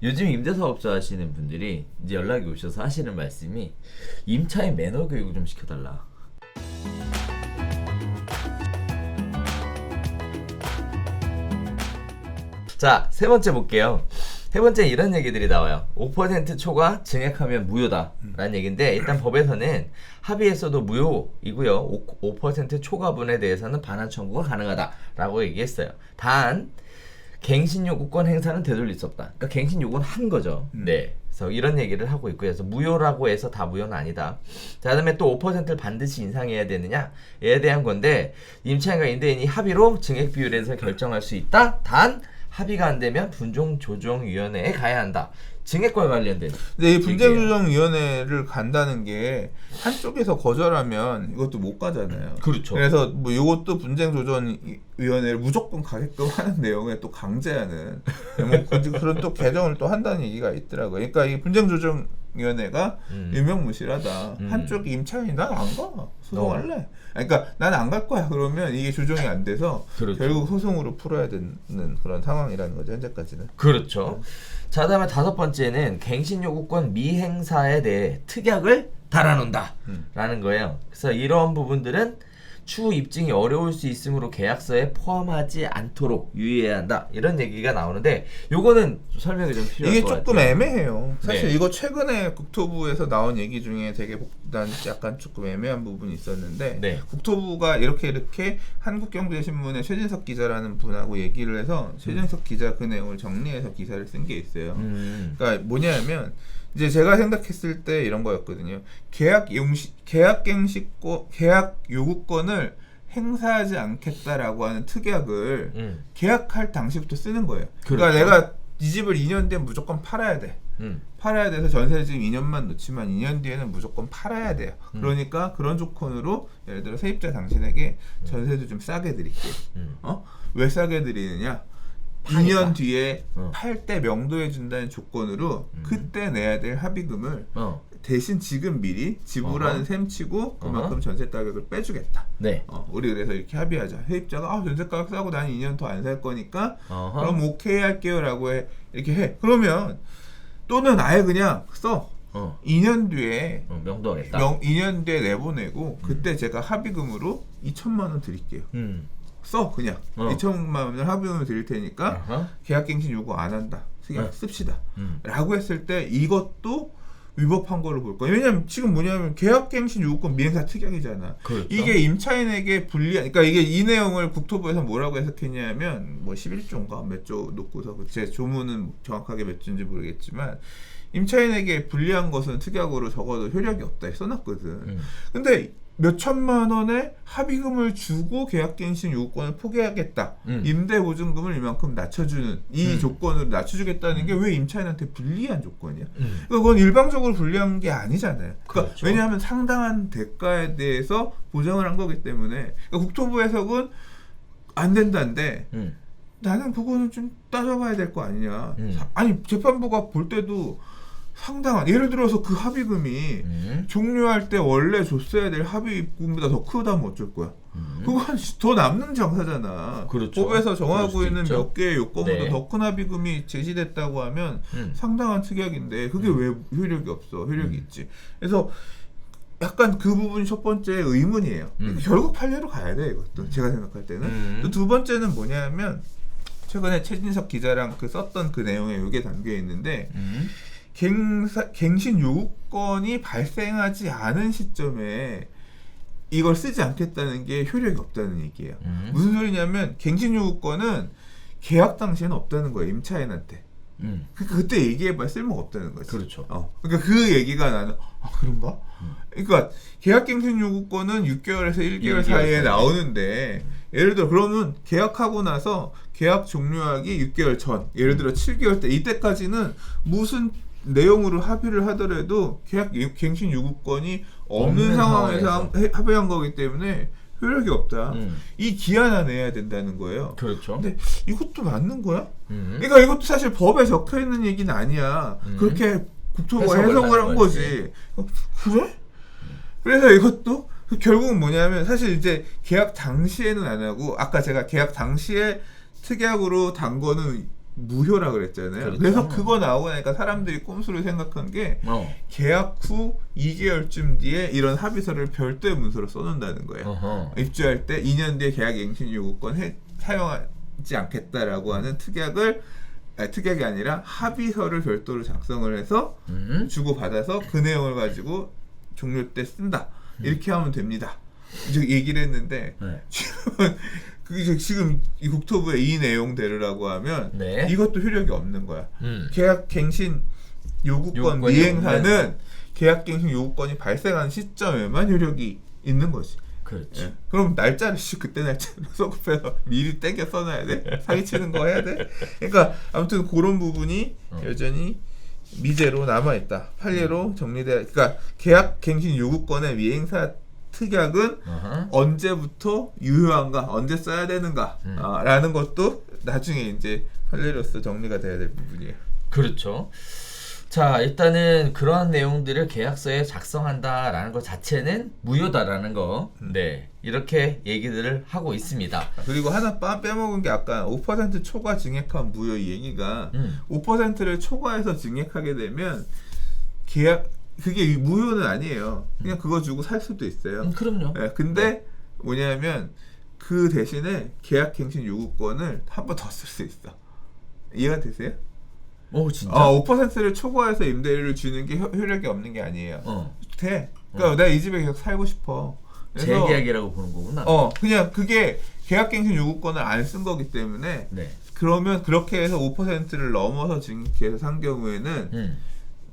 요즘 임대사업자 하시는 분들이 이제 연락이 오셔서 하시는 말씀이 임차인 매너 교육을 좀 시켜달라. 자, 세 번째 볼게요. 세 번째 이런 얘기들이 나와요. 5% 초과 증액하면 무효다 라는 얘기인데, 일단 법에서는 합의에서도 무효이고요. 5% 초과분에 대해서는 반환 청구가 가능하다 라고 얘기했어요. 단 갱신 요구권 행사는 되돌릴 수 없다. 그러니까 갱신 요구는 한 거죠. 네. 그래서 이런 얘기를 하고 있고요. 그래서 무효라고 해서 다 무효는 아니다. 자, 그다음에 또 5%를 반드시 인상해야 되느냐에 대한 건데, 임차인과 임대인이 합의로 증액 비율에서 결정할 수 있다. 단 합의가 안 되면 분쟁조정위원회에 가야 한다. 증액과 관련된. 근데 이 분쟁조정위원회를 간다는 게 한쪽에서 거절하면 이것도 못 가잖아요. 그렇죠. 그래서 뭐 이것도 분쟁조정위원회를 무조건 가게끔 하는 내용에 또 강제하는 뭐 그런 또 개정을 또 한다는 얘기가 있더라고요. 그러니까 이 분쟁조정위원회가 유명무실하다. 한쪽 임차인이 난 안 가. 소송할래. 그러니까 난 안 갈 거야. 그러면 이게 조정이 안 돼서 그렇죠. 결국 소송으로 풀어야 되는 그런 상황이라는 거죠. 현재까지는. 그렇죠. 자, 다음에 다섯 번째는 갱신 요구권 미행사에 대해 특약을 달아놓는다 라는 거예요. 그래서 이런 부분들은 추후 입증이 어려울 수 있으므로 계약서에 포함하지 않도록 유의해야 한다, 이런 얘기가 나오는데, 요거는 설명이 좀 필요할 이게 것 조금 같아요. 애매해요. 사실 네. 이거 최근에 국토부에서 나온 얘기 중에 되게 난 약간 조금 애매한 부분이 있었는데, 네. 국토부가 이렇게 한국경제신문의 최진석 기자라는 분하고 얘기를 해서 최진석 기자 그 내용을 정리해서 기사를 쓴 게 있어요. 그러니까 뭐냐면 이제 제가 생각했을 때 이런 거였거든요. 계약 요구권을 행사하지 않겠다라고 하는 특약을 계약할 당시부터 쓰는 거예요. 그러니까 그렇죠. 내가 이 집을 2년 뒤에 무조건 팔아야 돼. 팔아야 돼서 전세 지금 2년만 놓지만 2년 뒤에는 무조건 팔아야 돼요. 그러니까 그런 조건으로 예를 들어 세입자 당신에게 전세도 좀 싸게 드릴게요. 왜 싸게 드리느냐? 파니까. 2년 뒤에 어. 팔 때 명도해 준다는 조건으로 그때 내야 될 합의금을 대신 지금 미리 지불하는 셈 치고 그만큼 전세 가격을 빼주겠다. 네. 우리 그래서 이렇게 합의하자. 세입자가 전세 가격 싸고 난 2년 더 안 살 거니까 어허. 그럼 오케이 할게요라고 이렇게 해. 그러면 또는 아예 그냥 써. 2년 뒤에 명도하겠다. 2년 뒤에 내보내고 그때 제가 합의금으로 2천만 원 드릴게요. 써 그냥 2천만 원을 합의금을 드릴 테니까 계약갱신 요구 안 한다. 그냥 씁시다. 라고 했을 때 이것도 위법한 거를 볼 거예요. 왜냐면 지금 뭐냐면 계약갱신 요구권 미행사 특약이잖아. 그렇죠. 이게 임차인에게 불리한, 그러니까 이게 이 내용을 국토부에서 뭐라고 해석했냐면 뭐 11조인가 몇 조 놓고서 제 조문은 정확하게 몇 조인지 모르겠지만 임차인에게 불리한 것은 특약으로 적어도 효력이 없다 써놨거든. 근데 몇 천만 원의 합의금을 주고 계약갱신 요구권을 포기하겠다. 임대보증금을 이만큼 낮춰주는 이 조건으로 낮춰주겠다는 게 왜 임차인한테 불리한 조건이야? 그러니까 그건 일방적으로 불리한 게 아니잖아요. 그러니까 그렇죠. 왜냐하면 상당한 대가에 대해서 보장을 한 거기 때문에. 그러니까 국토부 해석은 안 된다는데 나는 그거는 좀 따져봐야 될 거 아니냐. 아니 재판부가 볼 때도 상당한, 예를 들어서 그 합의금이 종료할 때 원래 줬어야 될 합의금보다 더 크다면 어쩔 거야. 그건 더 남는 장사잖아. 그렇죠. 법에서 정하고 그럴 수도 있는 있죠. 몇 개의 요건보다 네. 더 큰 합의금이 제시됐다고 하면 상당한 특약인데 그게 왜 효력이 없어? 효력이 있지. 그래서 약간 그 부분이 첫 번째 의문이에요. 결국 판례로 가야 돼 이것도. 제가 생각할 때는. 또 두 번째는 뭐냐면 최근에 최진석 기자랑 썼던 그 내용에 이게 담겨 있는데 갱신 요구권이 발생하지 않은 시점에 이걸 쓰지 않겠다는 게 효력이 없다는 얘기예요. 무슨 소리냐면 갱신 요구권은 계약 당시에는 없다는 거예요. 임차인한테. 그때 얘기해봐야 쓸모가 없다는 거지. 그렇죠. 그러니까 그 얘기가 나는 그런가? 그러니까 계약갱신 요구권은 6개월에서 1개월 사이에 나오는데 예를 들어 그러면 계약하고 나서 계약 종료하기 6개월 전, 예를 들어 7개월 때 이때까지는 무슨 내용으로 합의를 하더라도 계약갱신 요구권이 없는 상황에서 합의한 거기 때문에 효력이 없다. 이 기한 안에 해야 된다는 거예요. 그렇죠. 근데 이것도 맞는 거야? 그러니까 이것도 사실 법에 적혀 있는 얘기는 아니야. 그렇게 국토부가 해석을 한 거지. 그래? 그래서 이것도 결국은 뭐냐면 사실 이제 계약 당시에는 안 하고 아까 제가 계약 당시에 특약으로 단 거는 무효라 그랬잖아요. 그렇죠. 그래서 그거 나오고 나니까 사람들이 꼼수를 생각한 게 어. 계약 후 2개월쯤 뒤에 이런 합의서를 별도의 문서로 써놓는다는 거예요. 어허. 입주할 때 2년 뒤에 계약 갱신 요구권 사용하지 않겠다라고 하는 특약이 아니라 합의서를 별도로 작성을 해서 주고받아서 그 내용을 가지고 종료 때 쓴다. 이렇게 하면 됩니다. 이제 얘기를 했는데 네. 지금 이 국토부에 이 내용대로라고 하면 네. 이것도 효력이 없는 거야. 계약 갱신 요구권 요구권이 미행사는 계약갱신 요구권이 발생한 시점에만 효력이 있는 거지. 그렇지. 예. 그럼 날짜를 그때 날짜로 소급해서 미리 땡겨 써놔야 돼? 사기치는 거 해야 돼? 그러니까 아무튼 그런 부분이 여전히 미제로 남아있다. 판례로 정리돼. 그러니까 계약갱신 요구권의 미행사 특약은 언제부터 유효한가, 언제 써야 되는가, 라는 것도 나중에 이제 판례로서 정리가 돼야 될 부분이에요. 그렇죠. 자, 일단은 그러한 내용들을 계약서에 작성한다라는 것 자체는 무효다라는 거, 네, 이렇게 얘기들을 하고 있습니다. 그리고 하나 빼먹은 게 아까 5% 초과 증액한 무효 이 얘기가 5%를 초과해서 증액하게 되면 그게 무효는 아니에요. 그냥 그거 주고 살 수도 있어요. 그럼요. 네, 근데 뭐냐면 그 대신에 계약갱신 요구권을 한 번 더 쓸 수 있어. 이해가 되세요? 오, 진짜? 5%를 초과해서 임대료를 주는 게 효력이 없는 게 아니에요. 돼. 그러니까 내가 이 집에 계속 살고 싶어. 그래서 재계약이라고 보는 거구나. 그냥 그게 계약갱신 요구권을 안 쓴 거기 때문에 네. 그러면 그렇게 해서 5%를 넘어서 증액해서 산 경우에는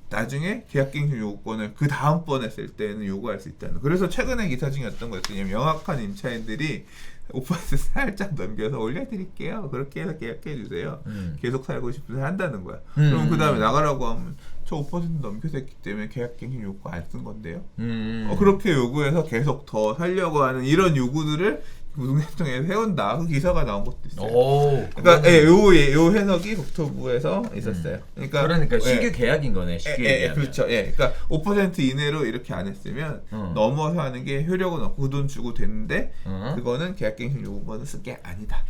나중에 계약갱신 요구권을 그 다음번에 쓸 때는 요구할 수 있다는. 그래서 최근에 기사 중에 어떤 거였냐면 명확한 임차인들이 5% 살짝 넘겨서 올려드릴게요. 그렇게 해서 계약해주세요. 계속 살고 싶어서 한다는 거야. 그럼 그 다음에 나가라고 하면 저 5% 넘겨서 했기 때문에 계약갱신 요구 안 쓴 건데요. 그렇게 요구해서 계속 더 살려고 하는 이런 요구들을 부동산청에 세운다. 그 기사가 나온 것도 있어요. 오, 그러니까 요 해석이 국토부에서 있었어요. 그러니까 신규 계약인 거네. 신규 계약. 그렇죠. 그러니까 5% 이내로 이렇게 안 했으면 넘어서 하는 게 효력은 없고 그 돈 주고 됐는데 그거는 계약갱신 요구권을 쓴 게 아니다.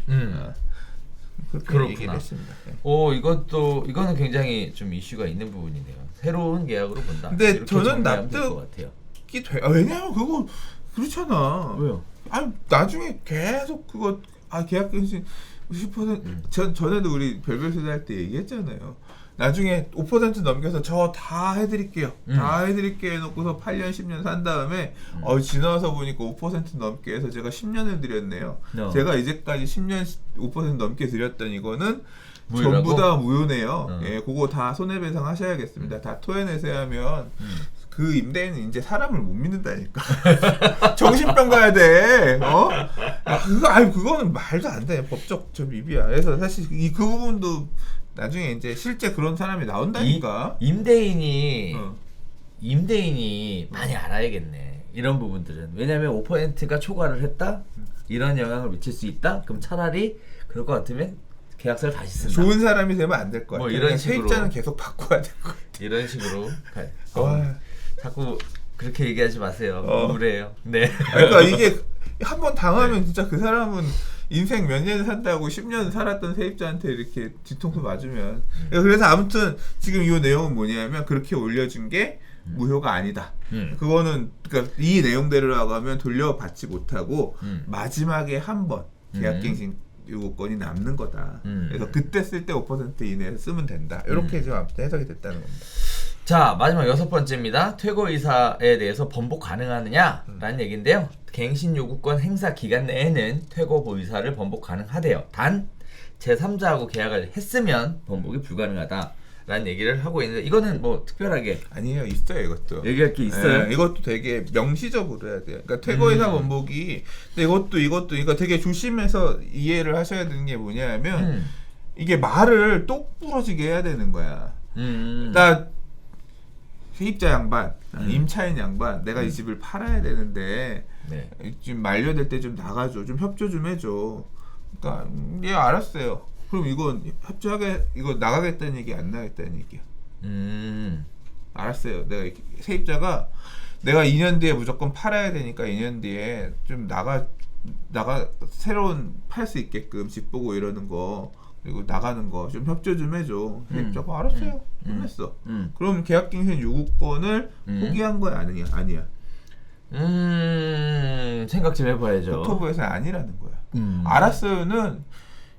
그렇게 그렇구나. 얘기를 했습니다. 이거는 굉장히 좀 이슈가 있는 부분이네요. 새로운 계약으로 본다. 근데 이렇게 저는 정리하면 될것 같아요. 납득이 돼. 왜냐면 그거 그렇잖아. 왜요? 아니 나중에 계속 그거 계약갱신 10% 전에도 우리 별별 세대 할 때 얘기했잖아요. 나중에 5% 넘겨서 저 다 해드릴게요. 다 해드릴게요 해놓고서 8년 10년 산 다음에 지나서 보니까 5% 넘게 해서 제가 10년을 드렸네요. 제가 이제까지 10년 5% 넘게 드렸던 이거는 무효라고? 전부 다 무효네요. 그거 다 손해배상 하셔야겠습니다. 다 토해내세요 하면 그 임대인은 이제 사람을 못 믿는다니까. 정신병 가야 돼. 그거는 말도 안 돼. 법적 저 미비야. 그래서 사실 그 부분도 나중에 이제 실제 그런 사람이 나온다니까. 임대인이 많이 알아야겠네. 이런 부분들은. 왜냐면 5%가 초과를 했다? 이런 영향을 미칠 수 있다? 그럼 차라리 그럴 것 같으면 계약서를 다시 쓴다. 좋은 사람이 되면 안 될 거야. 뭐 이런 식으로. 세입자는 계속 바꿔야 될 것 같아. 이런 식으로. 자꾸 그렇게 얘기하지 마세요. 우울해요. 네. 그러니까 이게 한번 당하면 진짜 그 사람은 인생 몇 년 산다고 10년 살았던 세입자한테 이렇게 뒤통수 맞으면. 그래서 아무튼 지금 이 내용은 뭐냐면 그렇게 올려준 게 무효가 아니다. 그거는 그러니까 이 내용대로라고 하면 돌려받지 못하고 마지막에 한 번 계약갱신 요구권이 남는 거다. 그래서 그때 쓸 때 5% 이내에서 쓰면 된다. 이렇게 지금 아무튼 해석이 됐다는 겁니다. 자, 마지막 6번째입니다. 퇴거의사에 대해서 번복 가능하느냐라는 얘기인데요. 갱신 요구권 행사 기간 내에는 퇴거의사를 번복 가능하대요. 단 제3자하고 계약을 했으면 번복이 불가능하다라는 얘기를 하고 있는데 이거는 뭐 특별하게 아니에요. 있어요. 이것도. 얘기할 게 있어요? 이것도 되게 명시적으로 해야 돼요. 그러니까 퇴거의사 번복이 근데 이것도 그러니까 되게 조심해서 이해를 하셔야 되는 게 뭐냐면 이게 말을 똑부러지게 해야 되는 거야. 나 세입자 양반, 임차인 양반, 내가 이 집을 팔아야 되는데 지금 만료될 때 좀 나가줘, 좀 협조 좀 해줘. 그러니까 알았어요. 그럼 이건 이거 나가겠다는 얘기 안 나가겠다는 얘기야. 알았어요. 세입자가 내가 2년 뒤에 무조건 팔아야 되니까 2년 뒤에 좀 나가 새로운 팔 수 있게끔 집 보고 이러는 거 그리고 나가는 거 좀 협조 좀 해줘. 세입자가 알았어요. 끝냈어. 그럼 계약갱신 요구권을 포기한 거야 아니야? 아니야. 생각 좀 해봐야죠. 국토부에서는 아니라는 거야. 알았어요는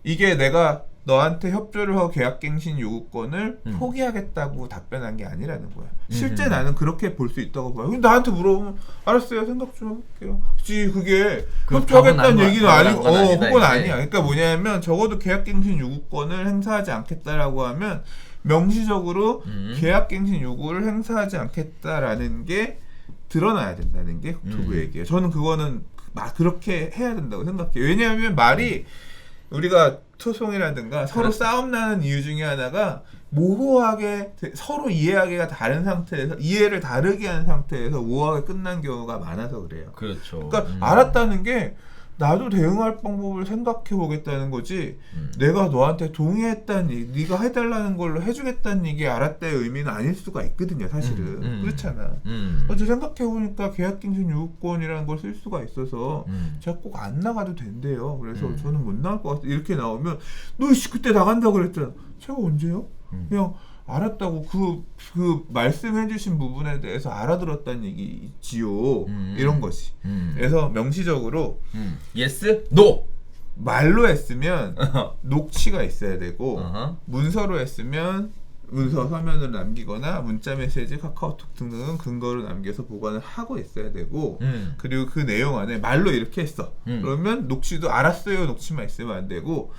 이게 내가 너한테 협조를 하고 계약갱신 요구권을 포기하겠다고 답변한 게 아니라는 거야. 실제 나는 그렇게 볼 수 있다고 봐요. 근데 나한테 물어보면 알았어요, 생각 좀 해볼게요. 혹시 그게 협조하겠다는 얘기는 아니고, 그건 아니야. 그러니까 뭐냐면 적어도 계약갱신 요구권을 행사하지 않겠다라고 하면 명시적으로 계약갱신 요구를 행사하지 않겠다라는 게 드러나야 된다는 게 국토부 얘기예요. 저는 그거는 그렇게 해야 된다고 생각해요. 왜냐하면 말이 우리가 소송이라든가 서로 싸움 나는 이유 중에 하나가 모호하게 서로 이해하기가 다른 상태에서 이해를 다르게 한 상태에서 모호하게 끝난 경우가 많아서 그래요. 그렇죠. 그러니까 알았다는 게 나도 대응할 방법을 생각해 보겠다는 거지. 내가 너한테 동의했다는 얘기, 네가 해달라는 걸로 해주겠다는 얘기 알았다의 의미는 아닐 수가 있거든요. 사실은 그렇잖아. 어제 생각해 보니까 계약갱신 요구권이라는 걸 쓸 수가 있어서 제가 꼭 안 나가도 된대요. 그래서 저는 못 나갈 것 같아. 이렇게 나오면 너 이씨 그때 나간다고 그랬잖아. 제가 언제요? 그냥 알았다고 그 말씀해주신 부분에 대해서 알아들었다는 얘기지요. 이런 것이. 그래서 명시적으로 yes, no. 말로 했으면 녹취가 있어야 되고 문서로 했으면 문서 서면을 남기거나 문자 메시지 카카오톡 등등은 근거로 남겨서 보관을 하고 있어야 되고 그리고 그 내용 안에 말로 이렇게 했어. 그러면 녹취도 알았어요 녹취만 있으면 안 되고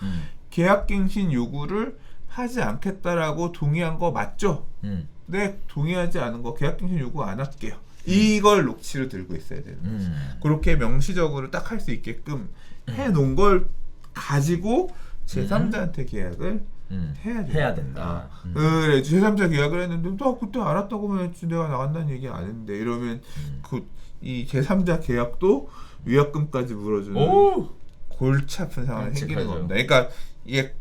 계약갱신 요구를 하지 않겠다라고 동의한 거 맞죠? 네, 동의하지 않은 거 계약갱신 요구 안 할게요. 이걸 녹취로 들고 있어야 되는 거지. 그렇게 명시적으로 딱 할 수 있게끔 해놓은 걸 가지고 제3자한테 계약을 해야 된다. 그래, 제3자 계약을 했는데 너 그때 알았다고만 했지 내가 나간다는 얘기 안 했는데 이러면 이 제3자 계약도 위약금까지 물어주는 골치 아픈 상황이 생기는 겁니다. 그러니까 이게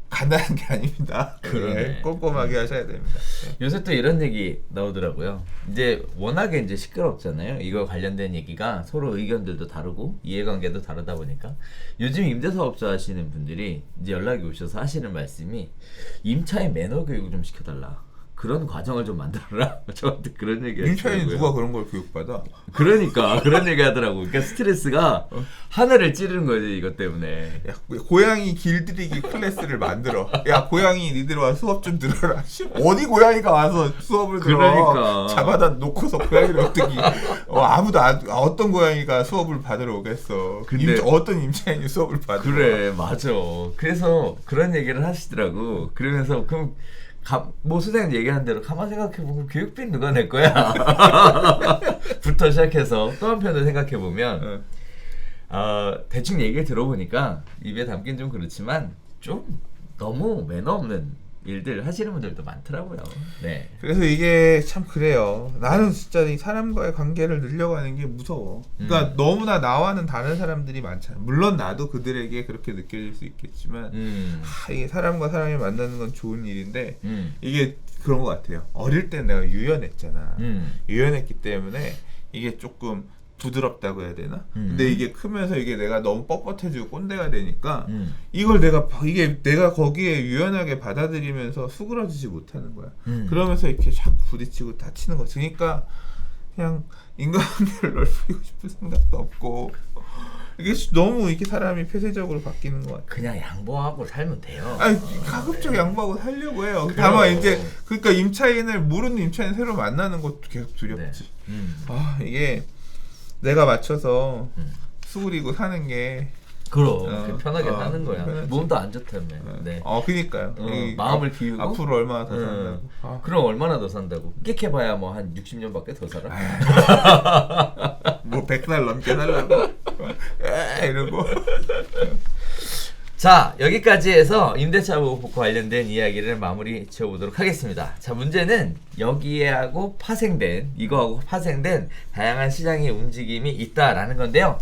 간단한 게 아닙니다. 네, 꼼꼼하게 하셔야 됩니다. 네. 요새 또 이런 얘기 나오더라고요. 이제 워낙에 이제 시끄럽잖아요. 이거 관련된 얘기가 서로 의견들도 다르고 이해관계도 다르다 보니까 요즘 임대사업자 하시는 분들이 이제 연락이 오셔서 하시는 말씀이 임차인 매너 교육을 좀 시켜달라. 그런 과정을 좀 만들어라. 저한테 그런 얘기 하시더라고요. 임차인이 누가 그런 걸 교육받아? 그러니까 그런 얘기 하더라고. 그러니까 스트레스가 하늘을 찌르는 거지 이것 때문에. 야, 고양이 길들이기 클래스를 만들어. 야, 고양이 니들 와 수업 좀 들어라. 어디 고양이가 와서 수업을 들어? 그러니까. 잡아다 놓고서 고양이를 어떻게? 아무도 어떤 고양이가 수업을 받으러 오겠어. 근데 어떤 임차인이 수업을 받으러? 그래, 맞아. 그래서 그런 얘기를 하시더라고. 그러면서 그럼 뭐 소장님 얘기하는 대로 가만 생각해보면 교육비 누가 낼 거야? 부터 시작해서 또 한편으로 생각해보면 대충 얘기를 들어보니까 입에 담긴 좀 그렇지만 좀 너무 매너 없는 일들 하시는 분들도 많더라고요. 네. 그래서 이게 참 그래요. 나는 진짜 이 사람과의 관계를 늘려가는 게 무서워. 그러니까 너무나 나와는 다른 사람들이 많잖아. 물론 나도 그들에게 그렇게 느껴질 수 있겠지만 이게 사람과 사람이 만나는 건 좋은 일인데 이게 그런 것 같아요. 어릴 땐 내가 유연했잖아. 유연했기 때문에 이게 조금 부드럽다고 해야 되나? 근데 이게 크면서 이게 내가 너무 뻣뻣해지고 꼰대가 되니까 이걸 내가 거기에 유연하게 받아들이면서 수그러지지 못하는 거야. 그러면서 이렇게 자꾸 부딪히고 다치는 거지. 그러니까 그냥 인간관계를 넓히고 싶은 생각도 없고 이게 너무 이렇게 사람이 폐쇄적으로 바뀌는 것 같아. 그냥 양보하고 살면 돼요. 아니 가급적 양보하고 살려고 해요. 다만 이제 그러니까 임차인을 모르는 임차인 새로 만나는 것도 계속 두렵지. 네. 이게 내가 맞춰서 수그리고 사는 게 그럼 편하게 사는 거야. 편하지. 몸도 안 좋다며. 네. 그니까요. 마음을 비우고 앞으로 얼마나 더 산다고. 그럼 얼마나 더 산다고? 끽해봐야 뭐 한 60년밖에 더 살아. 뭐 100살 넘게 살라고. 이러고. 자, 여기까지 해서 임대차 보호 관련된 이야기를 마무리 지어보도록 하겠습니다. 자, 문제는 여기하고 파생된 이거하고 파생된 다양한 시장의 움직임이 있다라는 건데요.